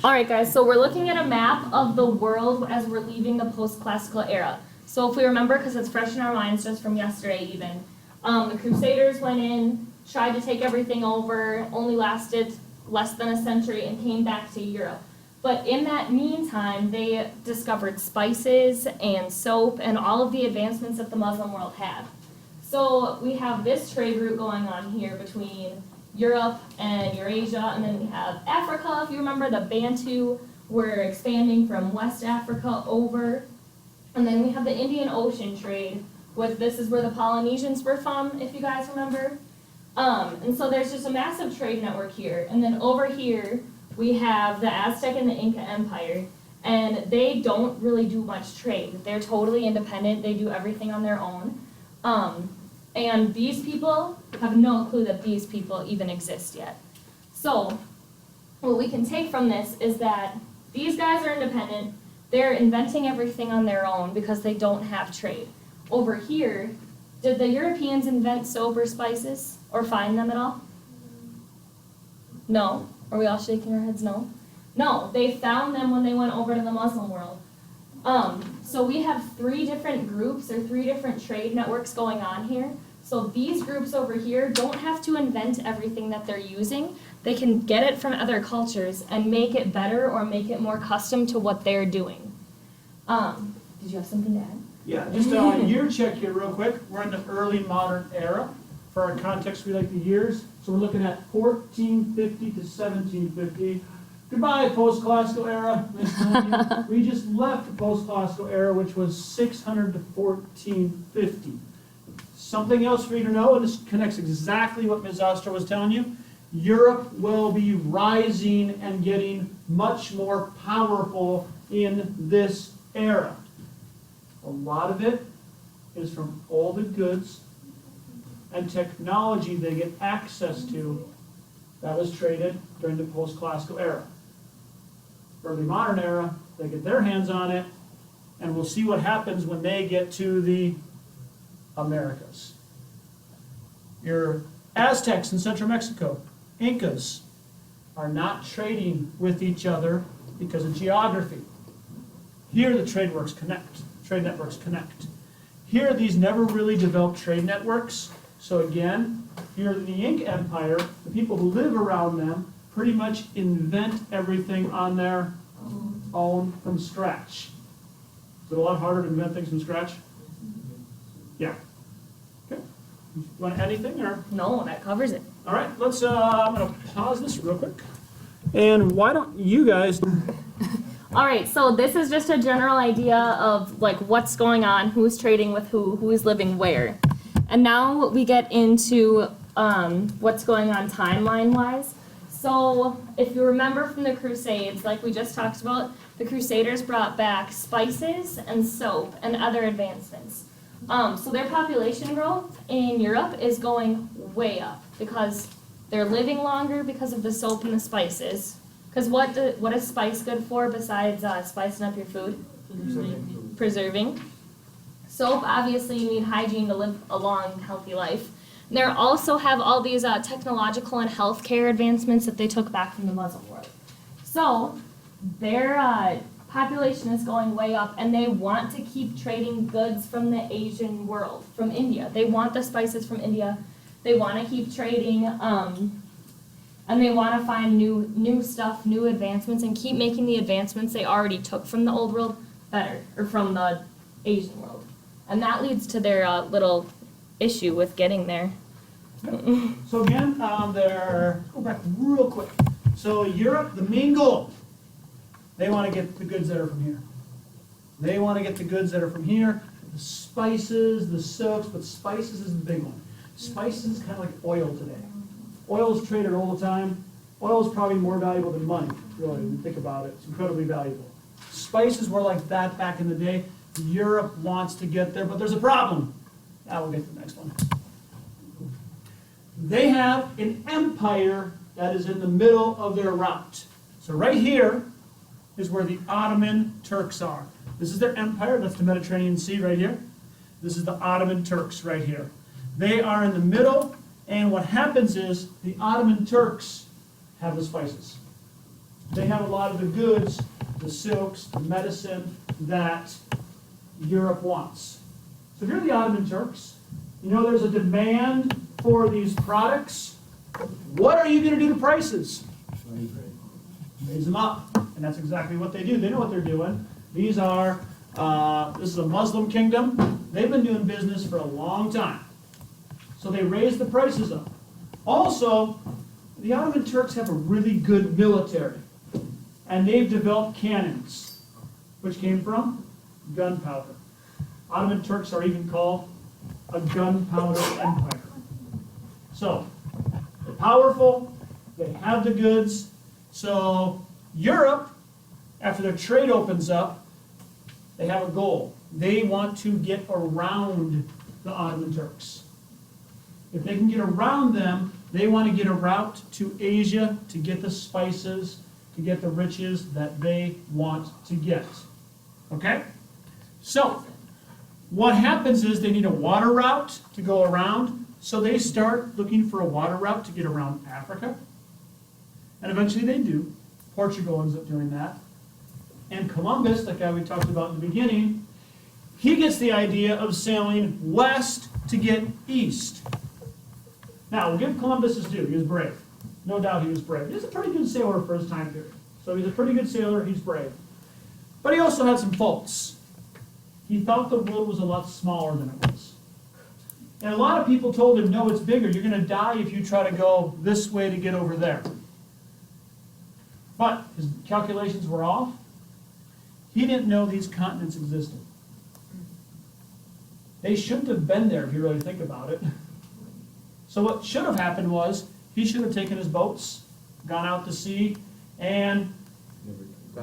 All right, guys, so we're looking at a map of the world as we're leaving the post-classical era. So if we remember, because it's fresh in our minds just from yesterday even, the Crusaders went in, tried to take everything over, only lasted less than a century, and came back to Europe. But in that meantime, they discovered spices and soap and all of the advancements that the Muslim world had. So we have this trade route going on here between Europe and Eurasia, and then we have Africa. If you remember, the Bantu were expanding from West Africa over. And then we have the Indian Ocean trade, this is where the Polynesians were from, if you guys remember. And so there's just a massive trade network here. And then over here, we have the Aztec and the Inca Empire, and they don't really do much trade. They're totally independent. They do everything on their own. And these people have no clue that these people even exist yet. So what we can take from this is that these guys are independent. They're inventing everything on their own because they don't have trade. Over here, did the Europeans invent soap or spices or find them at all? No. Are we all shaking our heads no? No, they found them when they went over to the Muslim world. So we have three different groups or three different trade networks going on here. So these groups over here don't have to invent everything that they're using. They can get it from other cultures and make it better or make it more custom to what they're doing. Did you have something to add? Yeah, just a year check here real quick. We're in the early modern era. For our context, we like the years. So we're looking at 1450 to 1750. Goodbye, post-classical era. We just left the post-classical era, which was 600 to 1450. Something else for you to know, and this connects exactly what Ms. Oster was telling you. Europe will be rising and getting much more powerful in this era. A lot of it is from all the goods and technology they get access to that was traded during the post-classical era. Early modern era, they get their hands on it, and we'll see what happens when they get to the Americas. Your Aztecs in central Mexico, Incas, are not trading with each other because of geography. Here the trade networks connect. Here these never really developed trade networks. So again, here in the Inca Empire, the people who live around them pretty much invent everything on their own from scratch. Is it a lot harder to invent things from scratch? Yeah. Okay. You want to add anything or? No, that covers it. All right, let's, I'm going to pause this real quick. And why don't you guys... All right, so this is just a general idea of like what's going on, who's trading with who is living where. And now we get into what's going on timeline-wise. So if you remember from the Crusades, like we just talked about, the Crusaders brought back spices and soap and other advancements. So their population growth in Europe is going way up because they're living longer because of the soap and the spices. Because what is spice good for besides spicing up your food? Preserving. Soap, obviously, you need hygiene to live a long, healthy life. And they also have all these technological and healthcare advancements that they took back from the Muslim world. So their population is going way up, and they want to keep trading goods from the Asian world, from India. They want the spices from India. They want to keep trading, and they want to find new stuff, new advancements, and keep making the advancements they already took from the old world better, or from the Asian world. And that leads to their little issue with getting there. So again, go back real quick. So Europe, the main goal, they want to get the goods that are from here. They want to get the goods that are from here, the spices, the soaps, but spices is the big one. Spices is kind of like oil today. Oil is traded all the time. Oil is probably more valuable than money, really, when you think about it. It's incredibly valuable. Spices were like that back in the day. Europe wants to get there, but there's a problem. Now we'll get to the next one. They have an empire that is in the middle of their route. So right here is where the Ottoman Turks are. This is their empire. That's the Mediterranean Sea right here. This is the Ottoman Turks right here. They are in the middle, and what happens is the Ottoman Turks have the spices. They have have a lot of the goods, the silks, the medicine that Europe wants. So if you're the Ottoman Turks, you know there's a demand for these products. What are you going to do to prices? Raise them up. And that's exactly what they do. They know what they're doing. These are, this is a Muslim kingdom. They've been doing business for a long time. So they raise the prices up. Also, the Ottoman Turks have a really good military. And they've developed cannons, which came from gunpowder. Ottoman Turks are even called a gunpowder empire. So, they're powerful, they have the goods. So, Europe, after their trade opens up, they have a goal. They want to get around the Ottoman Turks. If they can get around them, they want to get a route to Asia to get the spices, to get the riches that they want to get. Okay? So, what happens is they need a water route to go around, so they start looking for a water route to get around Africa. And eventually they do. Portugal ends up doing that. And Columbus, the guy we talked about in the beginning, he gets the idea of sailing west to get east. Now, we'll give Columbus his due. He was brave. No doubt he was brave. He was a pretty good sailor for his time period. So he's a pretty good sailor. He's brave. But he also had some faults. He thought the world was a lot smaller than it was. And a lot of people told him, no, it's bigger. You're going to die if you try to go this way to get over there. But his calculations were off. He didn't know these continents existed. They shouldn't have been there if you really think about it. So what should have happened was he should have taken his boats, gone out to sea, and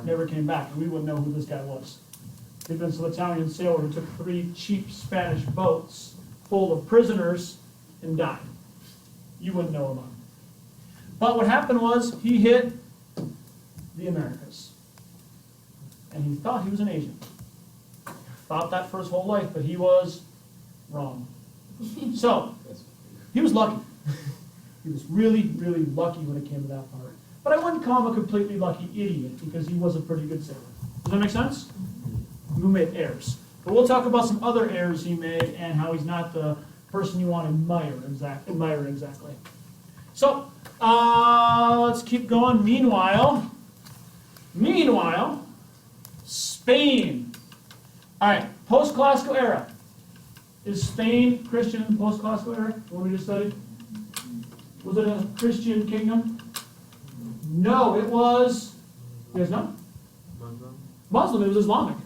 never came back. And we wouldn't know who this guy was. He'd been some Italian sailor who took 3 cheap Spanish boats full of prisoners and died. You wouldn't know about him. But what happened was he hit the Americas. And he thought he was an Asian. Thought that for his whole life, but he was wrong. So, he was lucky. He was really, really lucky when it came to that part. But I wouldn't call him a completely lucky idiot because he was a pretty good sailor. Does that make sense? Who made errors. But we'll talk about some other errors he made and how he's not the person you want to admire exactly. So, let's keep going. Meanwhile, Spain. All right, post-classical era. Is Spain Christian in the post-classical era? What we just studied? Was it a Christian kingdom? No, it was. You guys know? Muslim. It was Islamic.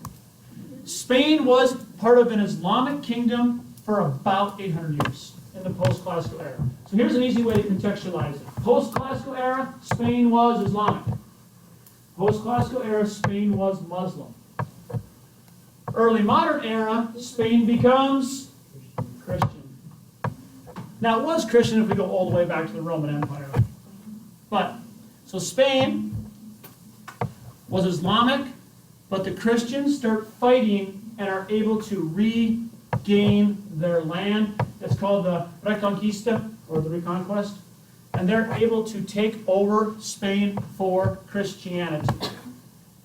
Spain was part of an Islamic kingdom for about 800 years in the post-classical era. So here's an easy way to contextualize it. Post-classical era, Spain was Islamic. Post-classical era, Spain was Muslim. Early modern era, Spain becomes Christian. Now, it was Christian if we go all the way back to the Roman Empire. But, so Spain was Islamic, but the Christians start fighting and are able to regain their land. It's called the Reconquista, or the Reconquest. And they're able to take over Spain for Christianity.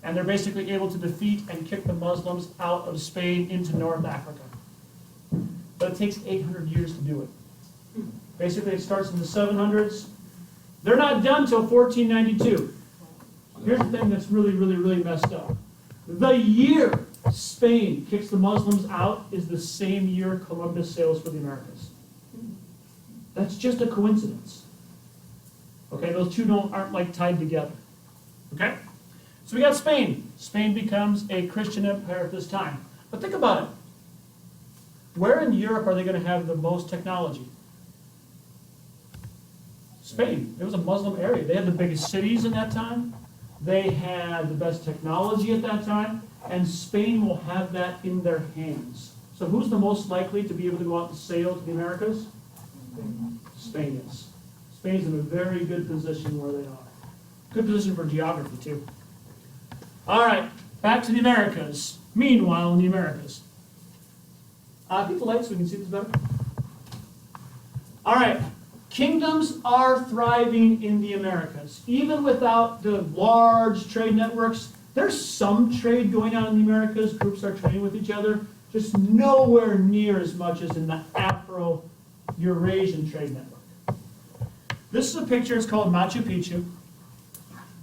And they're basically able to defeat and kick the Muslims out of Spain into North Africa. But it takes 800 years to do it. Basically, it starts in the 700s. They're not done till 1492. Here's the thing that's really, really, really messed up. The year Spain kicks the Muslims out is the same year Columbus sails for the Americas. That's just a coincidence. Okay, those two aren't like tied together. Okay? So we got Spain. Spain becomes a Christian empire at this time. But think about it. Where in Europe are they going to have the most technology? Spain. It was a Muslim area. They had the biggest cities in that time. They had the best technology at that time. And Spain will have that in their hands. So who's the most likely to be able to go out and sail to the Americas? Spain is. Spain's in a very good position where they are. Good position for geography, too. All right, back to the Americas. Meanwhile, in the Americas. Keep the lights so we can see this better. All right, Kingdoms are thriving in the Americas. Even without the large trade networks, there's some trade going on in the Americas. Groups are trading with each other, just nowhere near as much as in the Afro-Eurasian trade network. This is a picture, it's called Machu Picchu.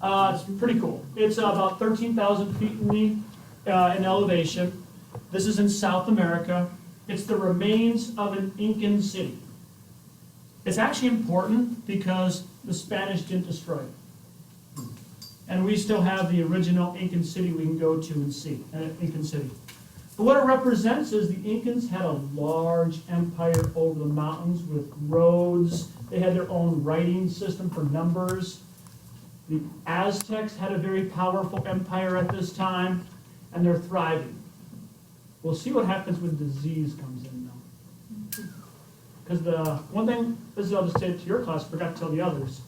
It's pretty cool. It's about 13,000 feet in elevation. This is in South America. It's the remains of an Incan city. It's actually important because the Spanish didn't destroy it. And we still have the original Incan city we can go to and see, Incan city. But what it represents is the Incans had a large empire over the mountains with roads. They had their own writing system for numbers. The Aztecs had a very powerful empire at this time, and they're thriving. We'll see what happens when disease comes in, though. Because the one thing, this is I'll just say it to your class, forgot to tell the others.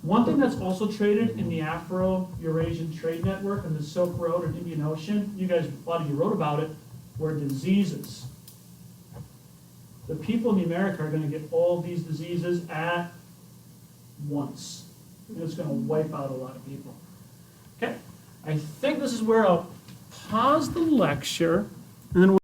One thing that's also traded in the Afro-Eurasian trade network and the Silk Road and Indian Ocean, you guys, a lot of you wrote about it, were diseases. The people in America are going to get all these diseases at once. And it's going to wipe out a lot of people. Okay? I think this is where I'll pause the lecture, and then